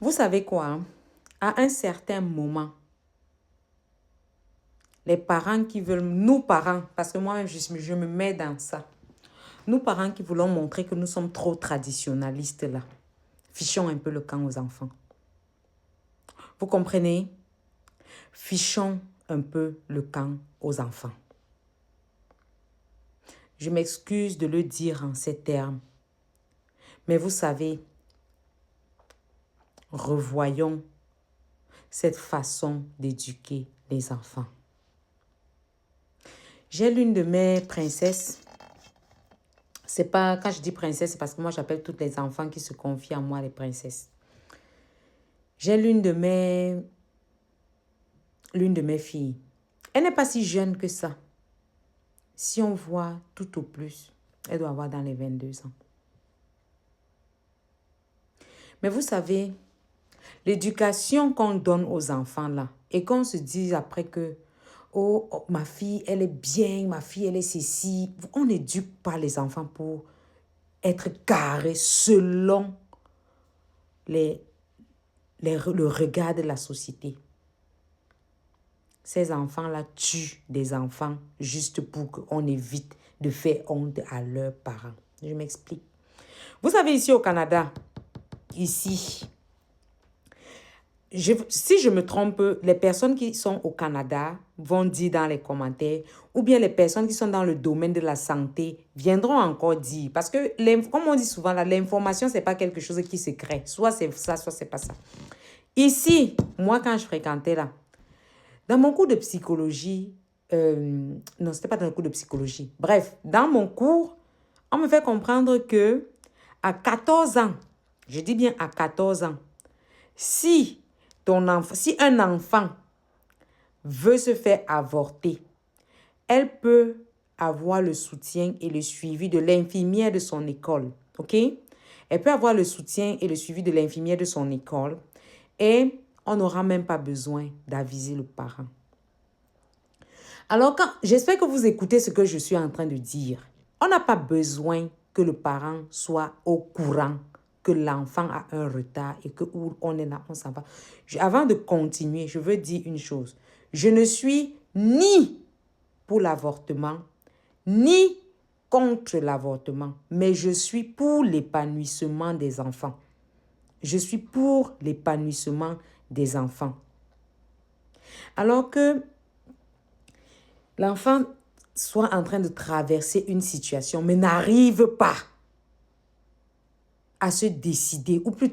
Vous savez quoi? Hein? À un certain moment, les parents qui veulent, nous parents, parce que moi-même, je me mets dans ça. Nous parents qui voulons montrer que nous sommes trop traditionnalistes là, fichons un peu le camp aux enfants. Vous comprenez? Fichons un peu le camp aux enfants. Je m'excuse de le dire en ces termes. Mais vous savez, revoyons cette façon d'éduquer les enfants. J'ai l'une de mes princesses. C'est pas, quand je dis princesse, c'est parce que moi j'appelle toutes les enfants qui se confient à moi les princesses. J'ai l'une de mes filles. Elle n'est pas si jeune que ça. Si on voit tout au plus, elle doit avoir dans les 22 ans. Mais vous savez, l'éducation qu'on donne aux enfants là, et qu'on se dise après que, oh, ma fille, elle est bien, ma fille, elle est ceci. On n'éduque pas les enfants pour être carrés selon le regard de la société. Ces enfants-là tuent des enfants juste pour qu'on évite de faire honte à leurs parents. Je m'explique. Vous savez, ici au Canada, ici, si je me trompe, les personnes qui sont au Canada vont dire dans les commentaires, ou bien les personnes qui sont dans le domaine de la santé viendront encore dire. Parce que, comme on dit souvent, l'information, ce n'est pas quelque chose qui se crée. Soit c'est ça, soit c'est pas ça. Ici, moi, quand je fréquentais là, dans mon cours de psychologie, non, ce n'était pas dans le cours de psychologie. Bref, dans mon cours, on me fait comprendre que à 14 ans, je dis bien à 14 ans, si un enfant veut se faire avorter, elle peut avoir le soutien et le suivi de l'infirmière de son école. OK? Elle peut avoir le soutien et le suivi de l'infirmière de son école et on n'aura même pas besoin d'aviser le parent. Alors, j'espère que vous écoutez ce que je suis en train de dire. On n'a pas besoin que le parent soit au courant que l'enfant a un retard et que où on est là, on s'en va. Avant de continuer, je veux dire une chose. Je ne suis ni pour l'avortement, ni contre l'avortement, mais je suis pour l'épanouissement des enfants. Je suis pour l'épanouissement des enfants. Alors que l'enfant soit en train de traverser une situation, mais n'arrive pas à se décider, ou plutôt